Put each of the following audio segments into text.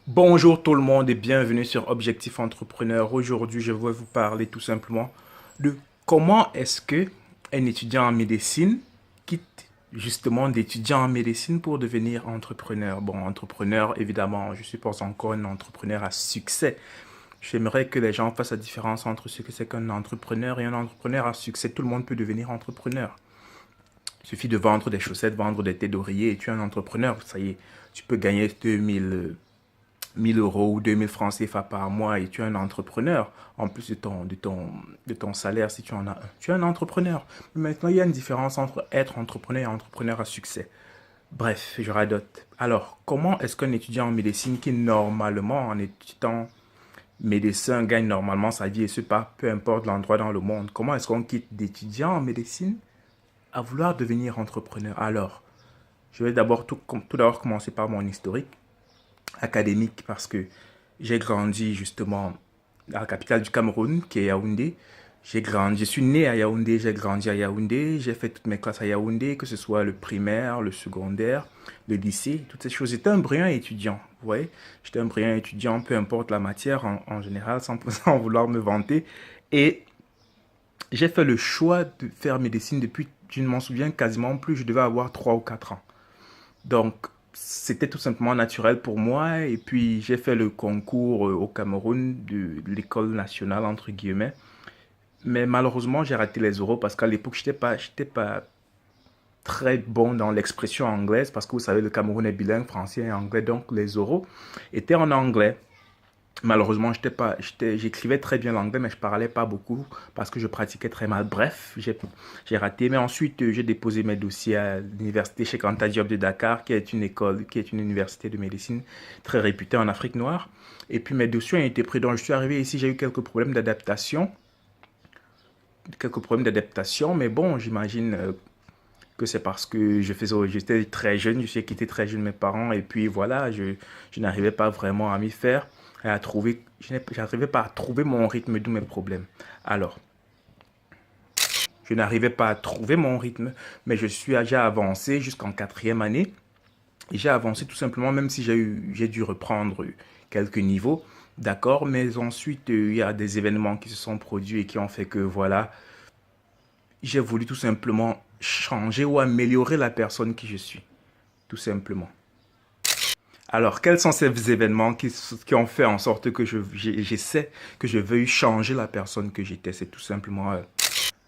Bonjour tout le monde et bienvenue sur Objectif Entrepreneur. Aujourd'hui, je vais vous parler tout simplement de comment est-ce que un étudiant en médecine quitte justement d'étudier en médecine pour devenir entrepreneur. Bon, entrepreneur, évidemment, je suis pas encore un entrepreneur à succès. J'aimerais que les gens fassent la différence entre ce que c'est qu'un entrepreneur et un entrepreneur à succès. Tout le monde peut devenir entrepreneur. Il suffit de vendre des chaussettes, vendre des têtes d'oreiller et tu es un entrepreneur. Ça y est, tu peux gagner 1000 euros ou 2000 francs CFA par mois et tu es un entrepreneur, en plus de ton salaire si tu en as un. Tu es un entrepreneur. Mais maintenant, il y a une différence entre être entrepreneur et entrepreneur à succès. Bref, je radote. Alors, comment est-ce qu'un étudiant en médecine qui normalement, en étudiant médecin, gagne normalement sa vie et ce pas, peu importe l'endroit dans le monde, comment est-ce qu'on quitte d'étudiant en médecine à vouloir devenir entrepreneur? Alors, je vais d'abord tout d'abord commencer par mon historique académique parce que j'ai grandi justement à la capitale du Cameroun, qui est Yaoundé. Je suis né à Yaoundé, j'ai grandi à Yaoundé, j'ai fait toutes mes classes à Yaoundé, que ce soit le primaire, le secondaire, le lycée, toutes ces choses. J'étais un brillant étudiant, vous voyez. J'étais un brillant étudiant, peu importe la matière en général, sans vouloir me vanter. Et j'ai fait le choix de faire médecine depuis, je ne m'en souviens quasiment plus, je devais avoir 3 ou 4 ans. Donc, c'était tout simplement naturel pour moi. Et puis, j'ai fait le concours au Cameroun de l'école nationale, entre guillemets. Mais malheureusement, j'ai raté les oraux parce qu'à l'époque, je n'étais pas très bon dans l'expression anglaise parce que vous savez, le Cameroun est bilingue, français et anglais. Donc, les oraux étaient en anglais. Malheureusement, j'écrivais très bien l'anglais, mais je parlais pas beaucoup parce que je pratiquais très mal. Bref, j'ai raté. Mais ensuite, j'ai déposé mes dossiers à l'université Cheikh Anta Diop de Dakar, qui est une université de médecine très réputée en Afrique noire. Et puis mes dossiers ont été pris. Donc, je suis arrivé ici, j'ai eu quelques problèmes d'adaptation. Mais bon, j'imagine que c'est parce que j'étais très jeune, je suis quitté très jeune mes parents et puis voilà, je n'arrivais pas vraiment à m'y faire et à trouver, j'arrivais pas à trouver mon rythme, d'où mes problèmes. Alors, je n'arrivais pas à trouver mon rythme, mais je suis déjà avancé jusqu'en quatrième année et j'ai avancé tout simplement, même si j'ai dû reprendre quelques niveaux, d'accord, mais ensuite il y a des événements qui se sont produits et qui ont fait que voilà, j'ai voulu tout simplement changer ou améliorer la personne qui je suis, tout simplement. Alors, quels sont ces événements qui ont fait en sorte que j'essaie, que je veuille changer la personne que j'étais? C'est tout simplement,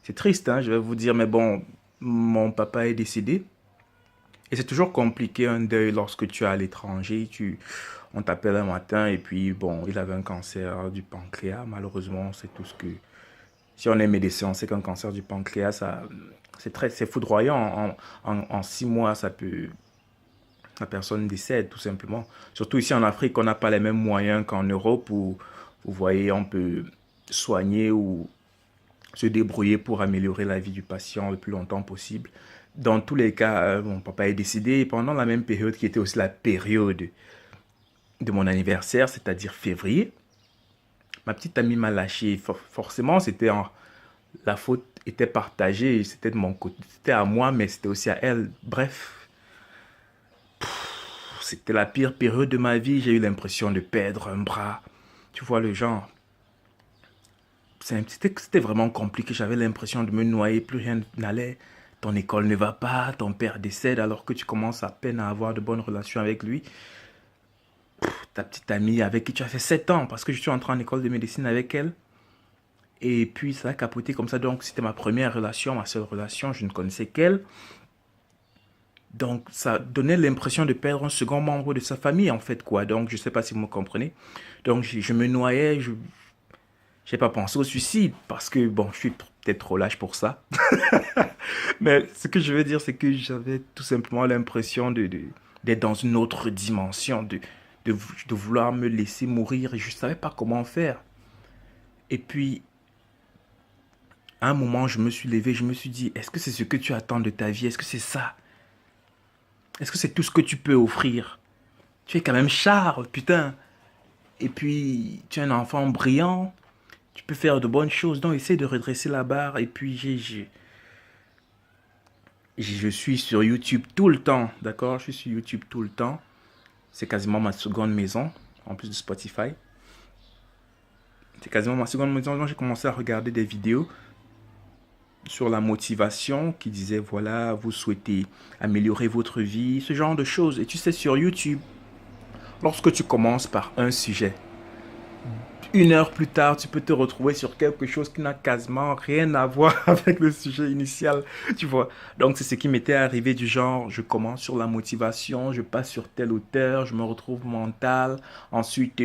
c'est triste, hein, je vais vous dire, mais bon, mon papa est décédé. Et c'est toujours compliqué un deuil lorsque tu es à l'étranger, on t'appelle un matin et puis bon, il avait un cancer du pancréas. Malheureusement, c'est tout ce que, si on est médecin, on sait qu'un cancer du pancréas, c'est foudroyant. En 6 mois, la personne décède tout simplement. Surtout ici en Afrique, on n'a pas les mêmes moyens qu'en Europe où, vous voyez, on peut soigner ou se débrouiller pour améliorer la vie du patient le plus longtemps possible. Dans tous les cas, mon papa est décédé et pendant la même période qui était aussi la période de mon anniversaire, c'est-à-dire février, ma petite amie m'a lâché. Forcément, la faute était partagée, c'était de mon côté, c'était à moi, mais c'était aussi à elle. Bref, c'était la pire période de ma vie. J'ai eu l'impression de perdre un bras. Tu vois le genre. C'était vraiment compliqué. J'avais l'impression de me noyer. Plus rien n'allait. Ton école ne va pas. Ton père décède alors que tu commences à peine à avoir de bonnes relations avec lui. Ta petite amie avec qui tu as fait 7 ans parce que je suis entré en école de médecine avec elle. Et puis ça a capoté comme ça. Donc c'était ma première relation, ma seule relation. Je ne connaissais qu'elle. Donc, ça donnait l'impression de perdre un second membre de sa famille, en fait, quoi. Donc, je ne sais pas si vous me comprenez. Donc, je me noyais, je n'ai pas pensé au suicide, parce que, bon, je suis peut-être trop lâche pour ça. Mais ce que je veux dire, c'est que j'avais tout simplement l'impression d'être dans une autre dimension, de vouloir me laisser mourir, et je ne savais pas comment faire. Et puis, à un moment, je me suis levé, je me suis dit, est-ce que c'est ce que tu attends de ta vie? Est-ce que c'est ça? Est-ce que c'est tout ce que tu peux offrir? Tu es quand même Charles, putain. Et puis, tu es un enfant brillant. Tu peux faire de bonnes choses. Donc, essaie de redresser la barre. Et puis, je suis sur YouTube tout le temps. D'accord? Je suis sur YouTube tout le temps. C'est quasiment ma seconde maison. en plus de Spotify. C'est quasiment ma seconde motivation. J'ai commencé à regarder des vidéos sur la motivation qui disaient, voilà, vous souhaitez améliorer votre vie, ce genre de choses. Et tu sais, sur YouTube, lorsque tu commences par un sujet, 1 heure plus tard, tu peux te retrouver sur quelque chose qui n'a quasiment rien à voir avec le sujet initial, tu vois. Donc, c'est ce qui m'était arrivé du genre, je commence sur la motivation, je passe sur tel auteur, je me retrouve mental, ensuite,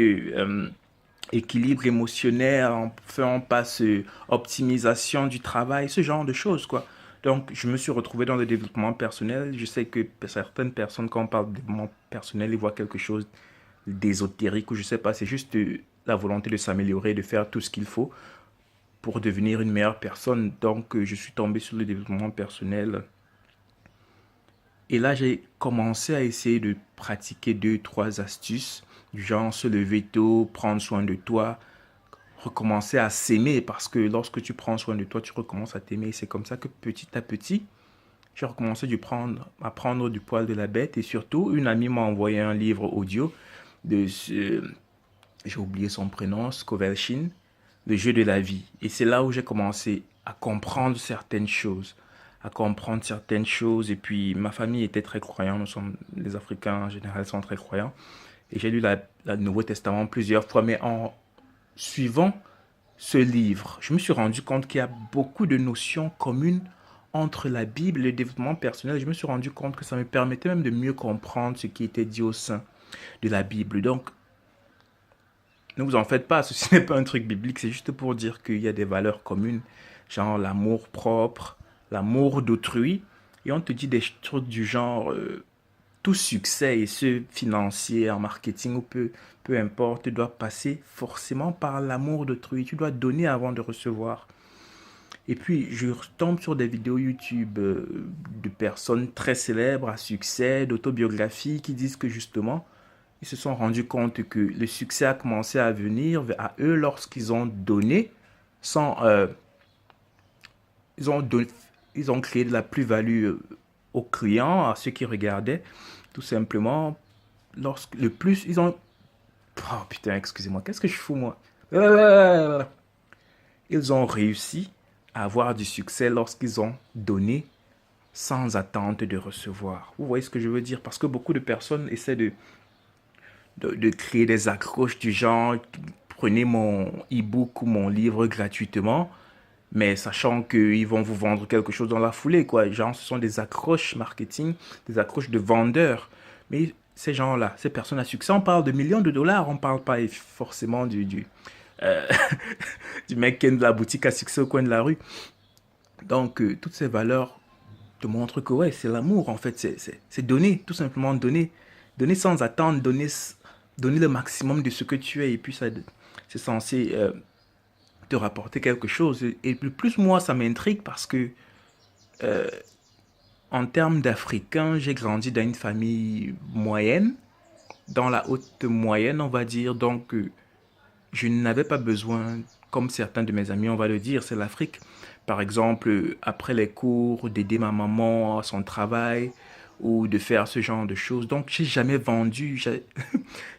équilibre émotionnel, enfin, on passe optimisation du travail, ce genre de choses, quoi. Donc, je me suis retrouvé dans le développement personnel. Je sais que certaines personnes, quand on parle de développement personnel, ils voient quelque chose d'ésotérique ou je sais pas, c'est juste la volonté de s'améliorer, de faire tout ce qu'il faut pour devenir une meilleure personne. Donc, je suis tombé sur le développement personnel. Et là, j'ai commencé à essayer de pratiquer 2, 3 astuces du genre se lever tôt, prendre soin de toi, recommencer à s'aimer parce que lorsque tu prends soin de toi, tu recommences à t'aimer. C'est comme ça que petit à petit, j'ai recommencé à prendre du poil de la bête et surtout, une amie m'a envoyé un livre audio de ce, j'ai oublié son prénom, Skovelchin, le jeu de la vie. Et c'est là où j'ai commencé à comprendre certaines choses. À comprendre certaines choses. Et puis, ma famille était très croyante. Nous sommes, les Africains en général sont très croyants. Et j'ai lu le Nouveau Testament plusieurs fois. Mais en suivant ce livre, je me suis rendu compte qu'il y a beaucoup de notions communes entre la Bible et le développement personnel. Je me suis rendu compte que ça me permettait même de mieux comprendre ce qui était dit au sein de la Bible. Donc, ne vous en faites pas, ceci n'est pas un truc biblique, c'est juste pour dire qu'il y a des valeurs communes, genre l'amour propre, l'amour d'autrui, et on te dit des trucs du genre, tout succès, et ce financier, en marketing ou peu importe, doit passer forcément par l'amour d'autrui, tu dois donner avant de recevoir. Et puis, je tombe sur des vidéos YouTube de personnes très célèbres à succès, d'autobiographies qui disent que justement, ils se sont rendus compte que le succès a commencé à venir à eux lorsqu'ils ont donné sans, ils ont, don- ils ont créé de la plus-value aux clients, à ceux qui regardaient, tout simplement. Lorsque le plus, ils ont... Oh putain, excusez-moi, qu'est-ce que je fous moi? Ils ont réussi à avoir du succès lorsqu'ils ont donné sans attente de recevoir. Vous voyez ce que je veux dire? Parce que beaucoup de personnes essaient de créer des accroches du genre, prenez mon e-book ou mon livre gratuitement, mais sachant qu'ils vont vous vendre quelque chose dans la foulée, quoi. Genre, ce sont des accroches marketing, des accroches de vendeurs. Mais ces gens-là, ces personnes à succès, on parle de millions de dollars, on parle pas forcément euh, du mec qui est de la boutique à succès au coin de la rue. Donc, toutes ces valeurs te montrent que, ouais, c'est l'amour, en fait, c'est donner, tout simplement donner. Donner sans attendre, donner le maximum de ce que tu es, et puis ça, c'est censé te rapporter quelque chose. Et le plus moi, ça m'intrigue parce que en termes d'Africains, j'ai grandi dans une famille moyenne, dans la haute moyenne, on va dire. Donc, je n'avais pas besoin, comme certains de mes amis, on va le dire, c'est l'Afrique. Par exemple, après les cours, d'aider ma maman à son travail ou de faire ce genre de choses. Donc, j'ai jamais vendu.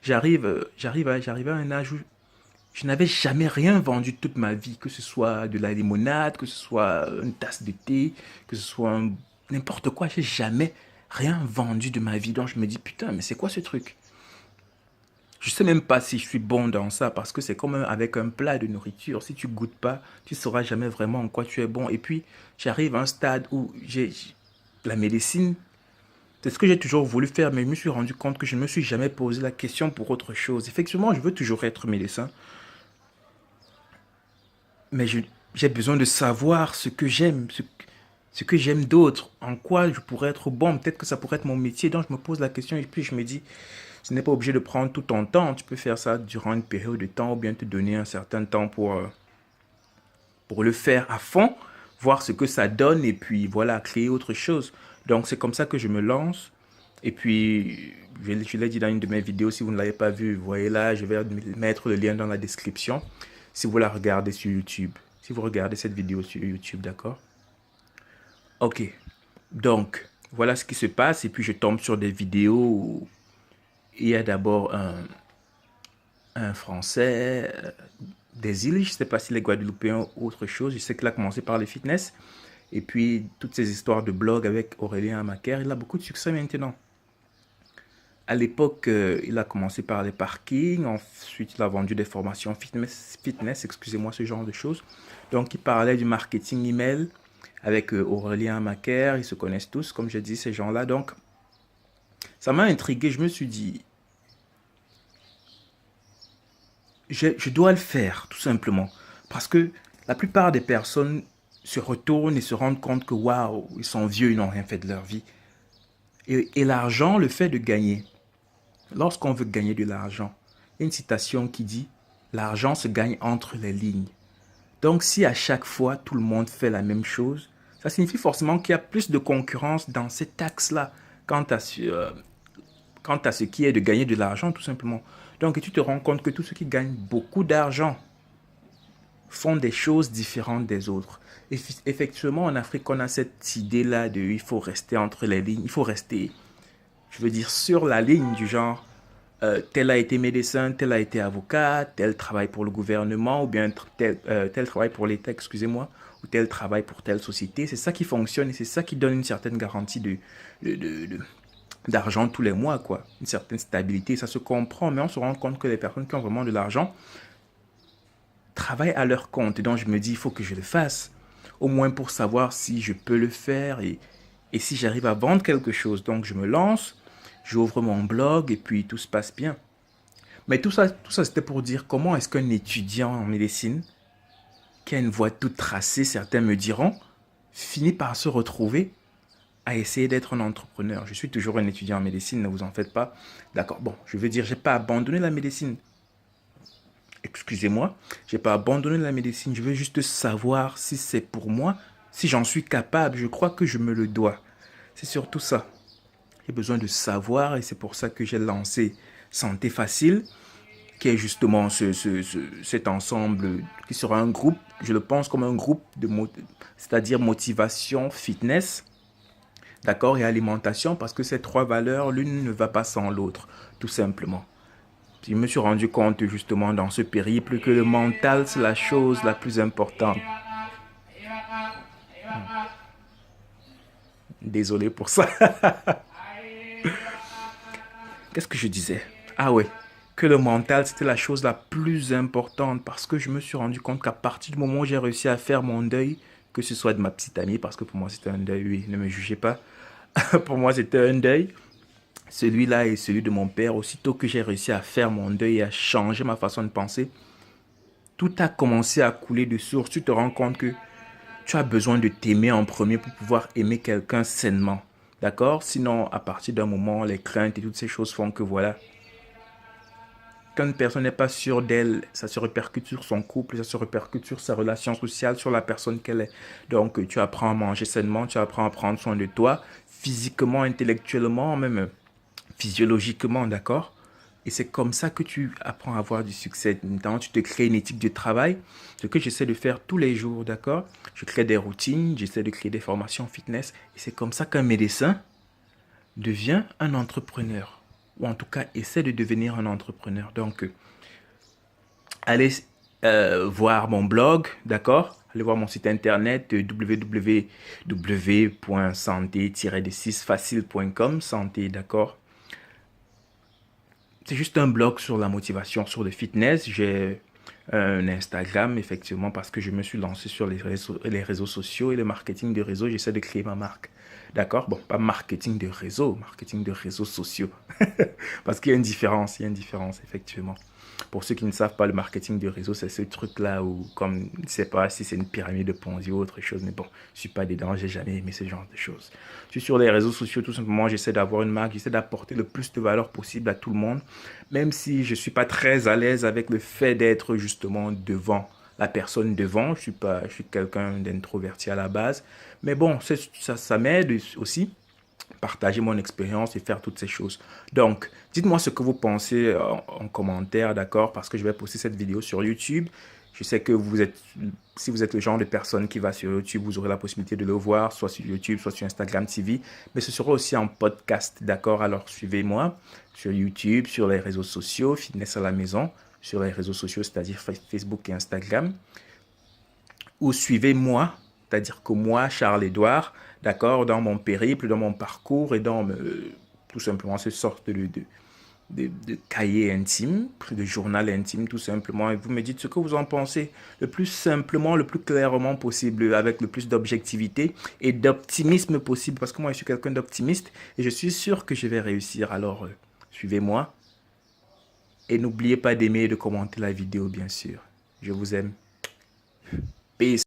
J'arrive à un âge où je n'avais jamais rien vendu toute ma vie, que ce soit de la limonade, que ce soit une tasse de thé, que ce soit n'importe quoi. J'ai jamais rien vendu de ma vie. Donc je me dis, putain, mais c'est quoi ce truc? Je sais même pas si je suis bon dans ça parce que c'est comme avec un plat de nourriture. Si tu goûtes pas, tu sauras jamais vraiment en quoi tu es bon. Et puis, j'arrive à un stade où la médecine, c'est ce que j'ai toujours voulu faire, mais je me suis rendu compte que je ne me suis jamais posé la question pour autre chose. Effectivement, je veux toujours être médecin, mais j'ai besoin de savoir ce que j'aime, ce que j'aime d'autre, en quoi je pourrais être bon. Peut-être que ça pourrait être mon métier. Donc je me pose la question et puis je me dis, ce n'est pas obligé de prendre tout ton temps. Tu peux faire ça durant une période de temps ou bien te donner un certain temps pour le faire à fond, voir ce que ça donne et puis voilà, créer autre chose. Donc c'est comme ça que je me lance. Et puis, je l'ai dit dans une de mes vidéos, si vous ne l'avez pas vu, voyez là, je vais mettre le lien dans la description si vous la regardez sur YouTube. Si vous regardez cette vidéo sur YouTube, d'accord? Ok. Donc, voilà ce qui se passe. Et puis, je tombe sur des vidéos où il y a d'abord un Français des îles. Je ne sais pas s'il est guadeloupéen ou autre chose. Je sais qu'il a commencé par le fitness. Et puis, toutes ces histoires de blog avec Aurélien Amaker, il a beaucoup de succès maintenant. À l'époque, il a commencé par les parkings. Ensuite, il a vendu des formations fitness, excusez-moi, ce genre de choses. Donc, il parlait du marketing email avec Aurélien Amaker. Ils se connaissent tous, comme je dis, ces gens-là. Donc, ça m'a intrigué. Je me suis dit, je dois le faire, tout simplement. Parce que la plupart des personnes se retournent et se rendent compte que, waouh, ils sont vieux, ils n'ont rien fait de leur vie. Et l'argent, le fait de gagner. Lorsqu'on veut gagner de l'argent, il y a une citation qui dit, l'argent se gagne entre les lignes. Donc, si à chaque fois, tout le monde fait la même chose, ça signifie forcément qu'il y a plus de concurrence dans cet axe-là, quant à ce qui est de gagner de l'argent, tout simplement. Donc, tu te rends compte que tous ceux qui gagnent beaucoup d'argent font des choses différentes des autres. Et effectivement, en Afrique, on a cette idée-là de il faut rester entre les lignes, il faut rester, je veux dire, sur la ligne du genre, tel a été médecin, tel a été avocat, tel travaille pour le gouvernement, ou bien tel travaille pour l'État, excusez-moi, ou tel travaille pour telle société. C'est ça qui fonctionne et c'est ça qui donne une certaine garantie de, de, de, d'argent tous les mois, quoi. Une certaine stabilité, ça se comprend, mais on se rend compte que les personnes qui ont vraiment de l'argent travaillent à leur compte. Et donc, je me dis, il faut que je le fasse, au moins pour savoir si je peux le faire et si j'arrive à vendre quelque chose. Donc, je me lance, j'ouvre mon blog et puis tout se passe bien. Mais tout ça c'était pour dire comment est-ce qu'un étudiant en médecine, qui a une voie toute tracée, certains me diront, finit par se retrouver à essayer d'être un entrepreneur. Je suis toujours un étudiant en médecine, ne vous en faites pas. D'accord, bon, je veux dire, j'ai pas abandonné la médecine. Excusez-moi, j'ai pas abandonné la médecine. Je veux juste savoir si c'est pour moi, si j'en suis capable. Je crois que je me le dois. C'est surtout ça. J'ai besoin de savoir et c'est pour ça que j'ai lancé Santé Facile, qui est justement cet ensemble qui sera un groupe, je le pense comme un groupe c'est-à-dire motivation, fitness, d'accord, et alimentation, parce que ces trois valeurs, l'une ne va pas sans l'autre, tout simplement. Je me suis rendu compte justement dans ce périple que le mental, c'est la chose la plus importante. Désolé pour ça. Qu'est-ce que je disais? Ah ouais, que le mental, c'était la chose la plus importante parce que je me suis rendu compte qu'à partir du moment où j'ai réussi à faire mon deuil, que ce soit de ma petite amie, parce que pour moi c'était un deuil, oui, ne me jugez pas. Pour moi c'était un deuil, celui-là et celui de mon père, aussitôt que j'ai réussi à faire mon deuil et à changer ma façon de penser, tout a commencé à couler de source. Tu te rends compte que tu as besoin de t'aimer en premier pour pouvoir aimer quelqu'un sainement. D'accord? Sinon, à partir d'un moment, les craintes et toutes ces choses font que voilà, quand une personne n'est pas sûre d'elle, ça se répercute sur son couple, ça se répercute sur sa relation sociale, sur la personne qu'elle est. Donc, tu apprends à manger sainement, tu apprends à prendre soin de toi, physiquement, intellectuellement, même physiologiquement, d'accord? Et c'est comme ça que tu apprends à avoir du succès. Notamment, tu te crées une éthique de travail, ce que j'essaie de faire tous les jours, d'accord? Je crée des routines, j'essaie de créer des formations fitness. Et c'est comme ça qu'un médecin devient un entrepreneur. Ou en tout cas, essaie de devenir un entrepreneur. Donc, allez voir mon blog, d'accord? Allez voir mon site internet www.santé-facile.com, santé, d'accord? C'est juste un blog sur la motivation, sur le fitness. J'ai un Instagram, effectivement, parce que je me suis lancé sur les réseaux sociaux et le marketing de réseau. J'essaie de créer ma marque. D'accord? Bon, pas marketing de réseaux sociaux. Parce qu'il y a une différence, effectivement. Pour ceux qui ne savent pas, le marketing de réseau, c'est ce truc-là où, comme, je ne sais pas si c'est une pyramide de Ponzi ou autre chose, mais bon, je ne suis pas dedans, j'ai jamais aimé ce genre de choses. Je suis sur les réseaux sociaux, tout simplement, j'essaie d'avoir une marque, j'essaie d'apporter le plus de valeur possible à tout le monde, même si je ne suis pas très à l'aise avec le fait d'être justement devant la personne devant. Je suis quelqu'un d'introverti à la base, mais bon, ça m'aide aussi partager mon expérience et faire toutes ces choses. Donc, dites-moi ce que vous pensez en commentaire, d'accord? Parce que je vais poster cette vidéo sur YouTube. Je sais que si vous êtes le genre de personne qui va sur YouTube, vous aurez la possibilité de le voir, soit sur YouTube, soit sur Instagram TV. Mais ce sera aussi en podcast, d'accord? Alors, suivez-moi sur YouTube, sur les réseaux sociaux, Fitness à la maison. sur les réseaux sociaux, c'est-à-dire Facebook et Instagram, ou suivez-moi, c'est-à-dire que moi, Charles-Édouard, d'accord, dans mon périple, dans mon parcours et dans tout simplement ce sorte de cahier intime, de journal intime tout simplement, et vous me dites ce que vous en pensez le plus simplement, le plus clairement possible, avec le plus d'objectivité et d'optimisme possible, parce que moi je suis quelqu'un d'optimiste et je suis sûr que je vais réussir. Alors suivez-moi et n'oubliez pas d'aimer et de commenter la vidéo bien sûr. Je vous aime. Peace.